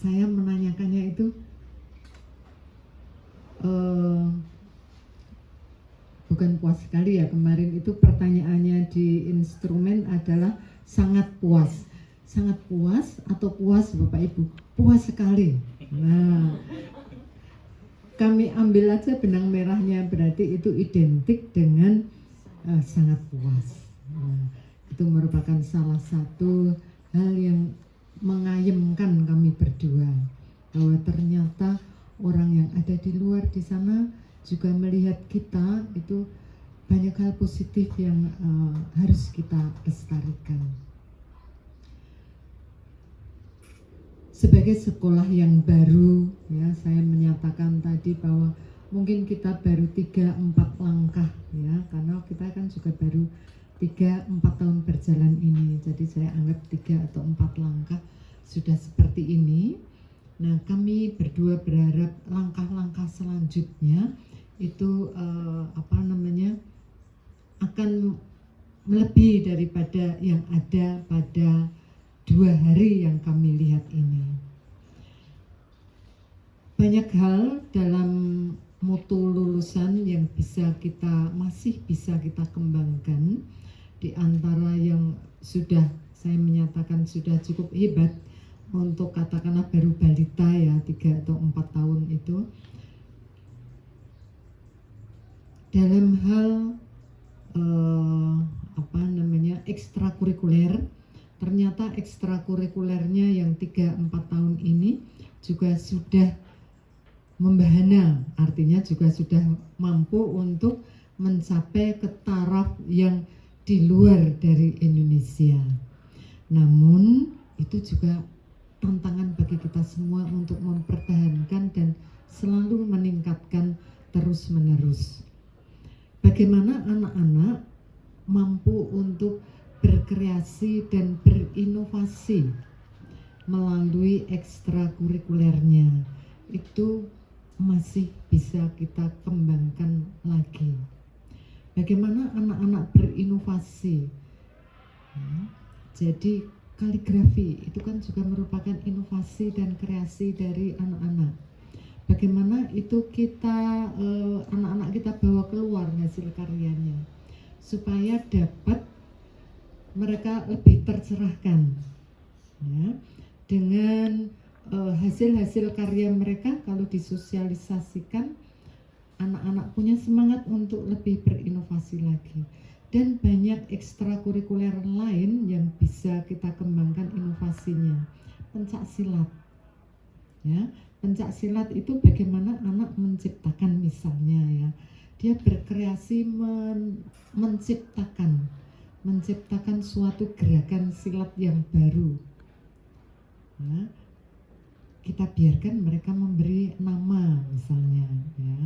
saya menanyakannya itu bukan puas sekali ya. Kemarin itu pertanyaannya di instrumen adalah sangat puas. Sangat puas atau puas Bapak Ibu? Puas sekali. Nah, kami ambil aja benang merahnya, berarti itu identik dengan sangat puas. Nah, itu merupakan salah satu hal yang mengayemkan kami berdua, bahwa ternyata orang yang ada di luar di sana juga melihat kita itu banyak hal positif yang harus kita lestarikan. Sebagai sekolah yang baru, ya, saya menyatakan tadi bahwa mungkin kita baru 3-4 langkah, ya, karena kita kan juga baru 3-4 tahun berjalan ini. Jadi saya anggap 3 atau 4 langkah sudah seperti ini. Nah, kami berdua berharap langkah-langkah selanjutnya itu akan melebihi daripada yang ada pada 2 hari yang kami lihat ini. Banyak hal dalam mutu lulusan yang masih bisa kita kembangkan. Di antara yang sudah saya menyatakan sudah cukup hebat untuk katakanlah baru balita ya, 3 atau 4 tahun itu, dalam hal ekstrakurikuler, ternyata ekstrakurikulernya yang 3-4 tahun ini juga sudah membahana, artinya juga sudah mampu untuk mencapai ke taraf yang di luar dari Indonesia. Namun itu juga tantangan bagi kita semua untuk mempertahankan dan selalu meningkatkan terus-menerus. Bagaimana anak-anak mampu untuk berkreasi dan berinovasi melalui ekstrakurikulernya, itu masih bisa kita kembangkan lagi. Bagaimana anak-anak berinovasi? Jadi kaligrafi itu kan juga merupakan inovasi dan kreasi dari anak-anak. Bagaimana itu kita anak-anak kita bawa keluar hasil karyanya supaya dapat mereka lebih tercerahkan, ya, dengan hasil-hasil karya mereka. Kalau disosialisasikan, anak-anak punya semangat untuk lebih berinovasi lagi. Dan banyak ekstrakurikuler lain yang bisa kita kembangkan inovasinya. Pencak silat, ya, pencak silat itu bagaimana anak menciptakan, misalnya ya, dia berkreasi menciptakan suatu gerakan silat yang baru. Ya, kita biarkan mereka memberi nama misalnya, ya.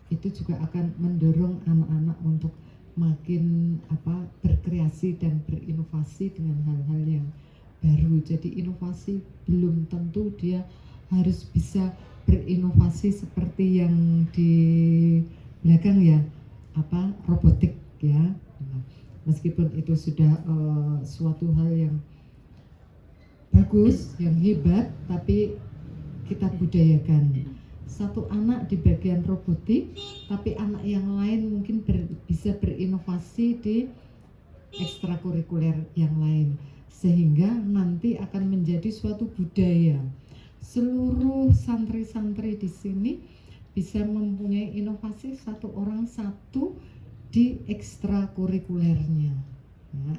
Itu juga akan mendorong anak-anak untuk makin berkreasi dan berinovasi dengan hal-hal yang baru. Jadi inovasi belum tentu dia harus bisa berinovasi seperti yang di belakang ya, robotik ya. Meskipun itu sudah suatu hal yang bagus, yang hebat, tapi kita budayakan. Satu anak di bagian robotik, tapi anak yang lain mungkin bisa berinovasi di ekstrakurikuler yang lain, sehingga nanti akan menjadi suatu budaya. Seluruh santri-santri di sini bisa mempunyai inovasi, satu orang satu di ekstrakurikulernya. Nah,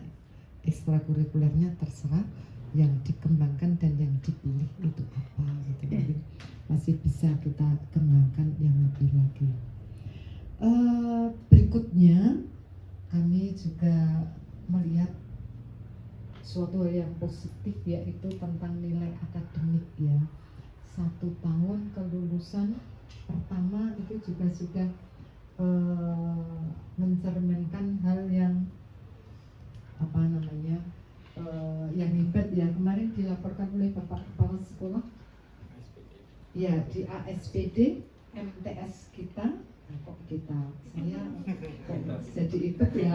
ekstrakurikulernya terserah yang dikembangkan dan yang dipilih itu apa gitu. Jadi masih bisa kita kembangkan yang lebih lagi. Berikutnya kami juga melihat suatu yang positif, yaitu tentang nilai akademik ya. 1 tahun kelulusan pertama itu juga sudah mencerminkan hal yang yang hebat ya. Kemarin dilaporkan oleh Bapak Kepala Sekolah ya, di ASPD MTS kita, saya jadi ikut ya.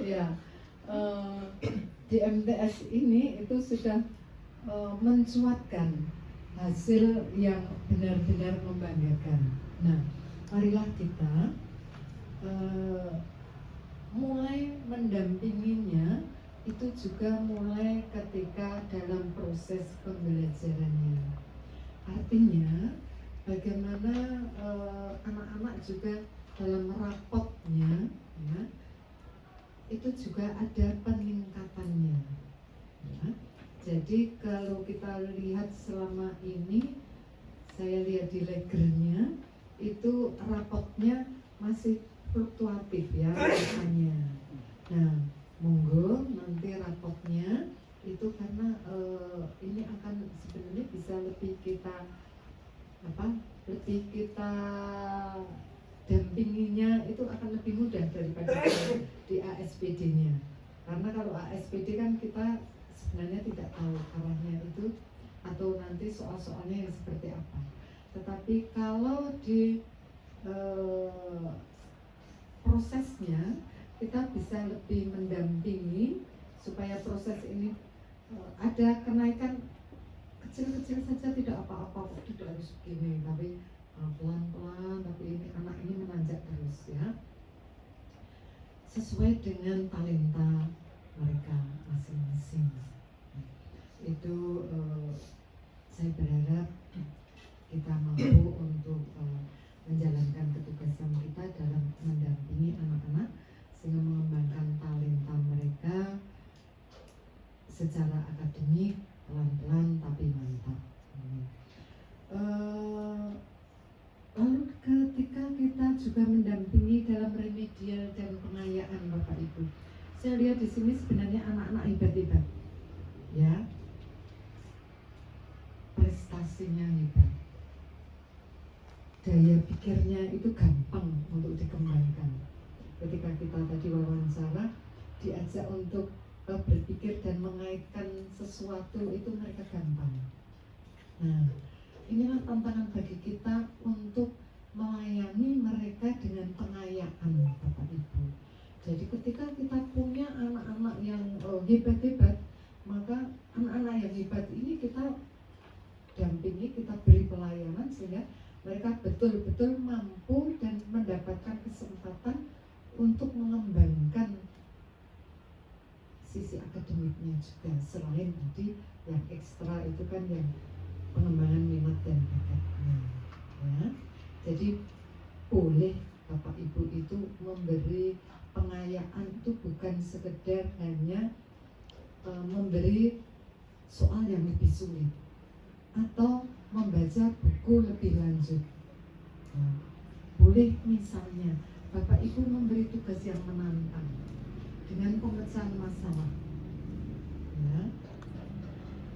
Ya, di MTS ini itu sudah mencuatkan hasil yang benar-benar membanggakan. Nah, marilah kita mulai mendampinginya itu juga mulai ketika dalam proses pembelajarannya. Artinya bagaimana anak-anak juga dalam rapotnya ya, itu juga ada peningkatannya ya. Jadi kalau kita lihat selama ini, saya lihat di legernya itu rapotnya masih fluktuatif ya rasanya. Nah, monggo nanti rapotnya itu karena ini akan sebenarnya bisa lebih kita dampinginya itu akan lebih mudah daripada di ASPD-nya. Karena kalau ASPD kan kita sebenarnya tidak tahu arahnya itu atau nanti soal-soalnya yang seperti apa. Tetapi kalau di prosesnya kita bisa lebih mendampingi supaya proses ini ada kenaikan kecil-kecil saja, tidak apa-apa, tidak harus begini, tapi pelan-pelan, tapi ini anak ini menanjak terus ya, sesuai dengan talenta mereka masing-masing. Itu saya berharap kita mampu untuk menjalankan ketugasan kita dalam mendampingi anak-anak sehingga mengembangkan talenta mereka secara akademik pelan-pelan tapi mantap. Lalu ketika kita juga mendampingi dalam remedial dan pengayaan Bapak Ibu, saya lihat di sini sebenarnya anak-anak hebat-hebat, ya, prestasinya hebat, daya pikirnya itu gampang untuk dikembangkan. Ketika kita tadi wawancara, diajak untuk berpikir dan mengaitkan sesuatu itu mereka gampang. Nah, inilah tantangan bagi kita untuk melayani mereka dengan pengayaan Bapak Ibu. Jadi ketika kita punya anak-anak yang hebat-hebat, maka anak-anak yang hebat ini kita dampingi, kita beri pelayanan sehingga mereka betul-betul mampu dan mendapatkan kesempatan untuk mengembangkan sisi akademiknya juga, selain tadi yang ekstra itu kan yang pengembangan minat dan bakatnya ya. Jadi boleh Bapak Ibu itu memberi pengayaan itu bukan sekedar hanya memberi soal yang lebih sulit atau membaca buku lebih lanjut ya. Boleh misalnya Bapak Ibu memberi tugas yang menantang dengan pemecahan masalah ya.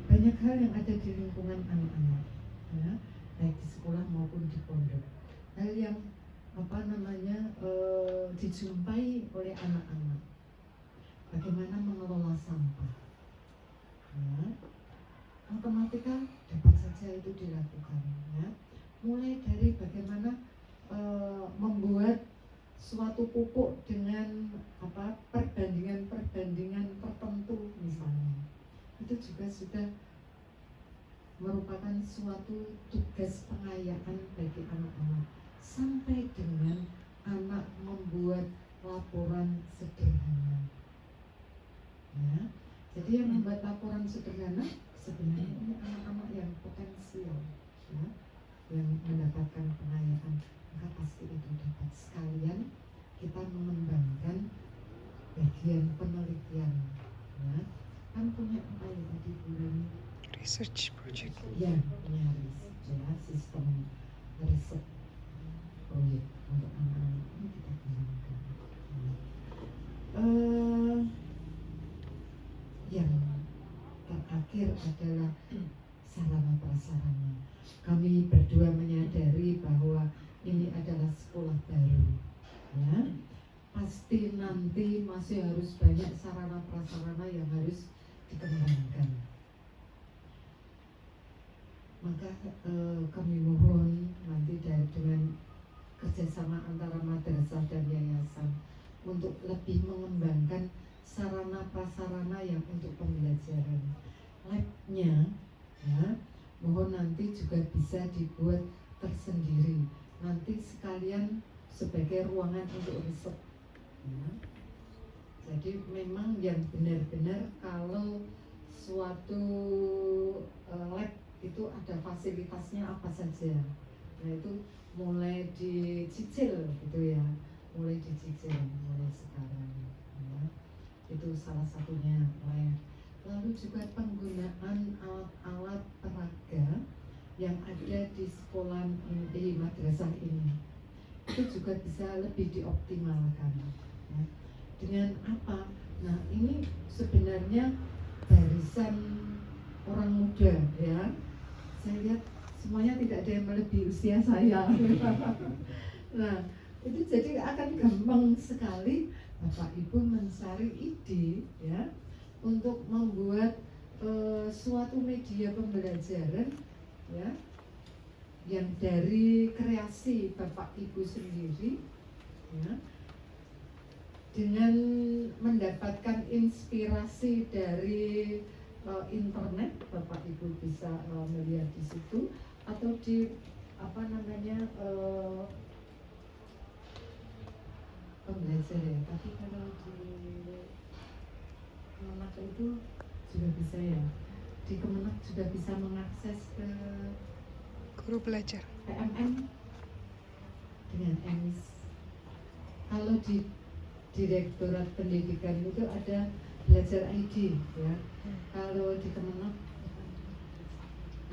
Banyak hal yang ada di lingkungan anak-anak ya, baik di sekolah maupun di pondok, hal yang dijumpai oleh anak-anak. Bagaimana mengelola sampah ya, matematika dapat saja itu dilakukan ya. Mulai dari bagaimana membuat suatu pupuk dengan perbandingan tertentu misalnya, itu juga sudah merupakan suatu tugas pengayaan bagi anak-anak, sampai dengan anak membuat laporan sederhana ya. Jadi yang membuat laporan sederhana sebenarnya ini anak-anak yang potensial ya, yang mendapatkan pengayaan, maka pasti itu dapat sekalian kita mengembangkan bagian penelitian ya. Kan punya apa ya tadi bulan research project ya, punya research ya, sistem riset proyek untuk anak-anak ini kita kembangkan. Yang terakhir adalah sarana prasarana. Kami berdua menyadari bahwa ini adalah sekolah baru ya. Pasti nanti masih harus banyak sarana prasarana yang harus dikembangkan. Maka kami mohon nanti dengan kerjasama antara madrasah dan yayasan untuk lebih mengembangkan sarana prasarana yang untuk pembelajaran. Labnya Mohon nanti juga bisa dibuat tersendiri. Nanti sekalian sebagai ruangan untuk riset. Ya. Jadi memang yang benar-benar kalau suatu lab itu ada fasilitasnya apa saja. Nah itu mulai dicicil gitu ya, mulai dicicil mulai sekarang. Ya. Itu salah satunya lab. Lalu juga penggunaan alat-alat peraga yang ada di sekolah di madrasah ini itu juga bisa lebih dioptimalkan. Ya. Dengan apa? Nah ini sebenarnya barisan orang muda ya. Saya lihat semuanya tidak ada yang melebihi usia saya. Nah itu jadi akan gampang sekali Bapak Ibu mencari ide ya untuk membuat suatu media pembelajaran ya yang dari kreasi Bapak Ibu sendiri ya, dengan mendapatkan inspirasi dari internet. Bapak Ibu bisa melihat di situ atau di apa namanya pembelajar ya, tapi kalau di Kemenak itu juga bisa ya, di Kemenak juga bisa mengakses ke Guru belajar. PMN dengan EMIS. Kalau di Direktorat Pendidikan itu ada belajar ID ya. Kalau di Kemenak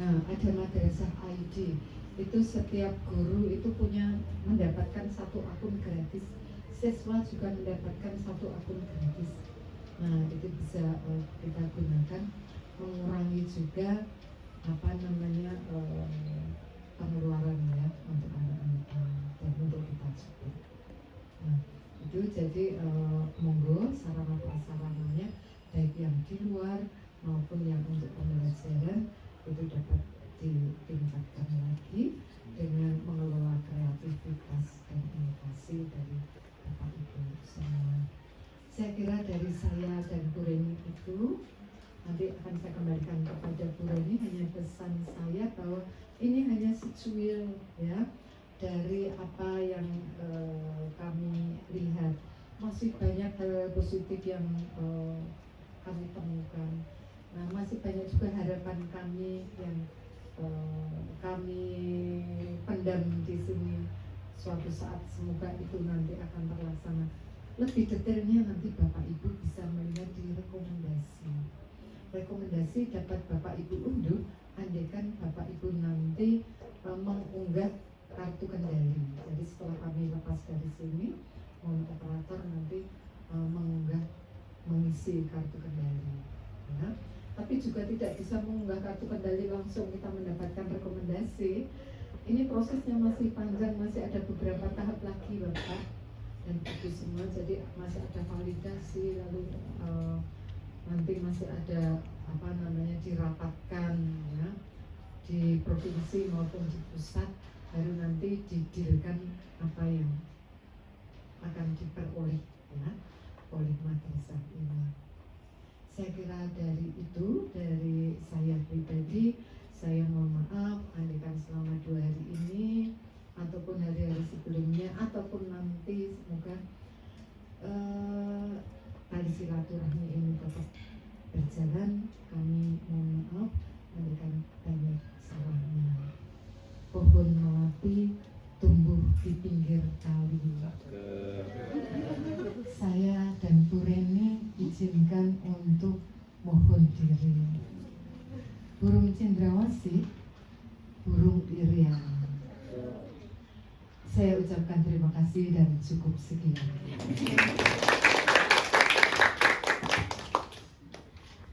ada madrasah ID. Itu setiap guru itu punya mendapatkan satu akun gratis. Siswa juga mendapatkan satu akun gratis. Nah itu bisa kita gunakan, mengurangi juga apa namanya pengeluaran ya untuk anak-anak dan untuk kita juga. Nah itu jadi monggo sarana prasarananya baik yang di luar maupun yang untuk pembelajaran itu dapat ditingkatkan lagi dengan mengelola kreativitas dan inovasi dari Bapak Ibu semua. Saya kira dari saya dan Bu Reni itu nanti akan saya kembalikan kepada Bu Reni, hanya pesan saya bahwa ini hanya secuil ya dari apa yang kami lihat. Masih banyak hal positif yang kami temukan. Nah, masih banyak juga harapan kami yang kami pendam di sini. Suatu saat semoga itu nanti akan terlaksana. Lebih detailnya nanti Bapak Ibu bisa melihat di rekomendasi. Rekomendasi dapat Bapak Ibu unduh andaikan Bapak Ibu nanti mengunggah kartu kendali. Jadi setelah kami lepas dari sini, mohon operator nanti mengunggah, mengisi kartu kendali. Ya. Tapi juga tidak bisa mengunggah kartu kendali langsung kita mendapatkan rekomendasi. Ini prosesnya masih panjang, masih ada beberapa tahap lagi Bapak dan Ibu semua. Jadi masih ada validasi, lalu nanti masih ada apa namanya dirapatkan ya di provinsi maupun di pusat, baru nanti didirikan apa yang akan diperoleh ya oleh madrasah ini. Saya kira dari itu, dari saya pribadi, saya mohon maaf andaikan selama 2 hari ini ataupun hari-hari sebelumnya ataupun nanti semoga tali silaturahmi ini tetap berjalan. Kami mohon maaf andaikan banyak salahnya. Pohon melati tumbuh di pinggir kali. Saya dan Bu Reni izinkan untuk mohon diri. Burung cendrawasih, burung irian. Saya ucapkan terima kasih dan cukup sekian.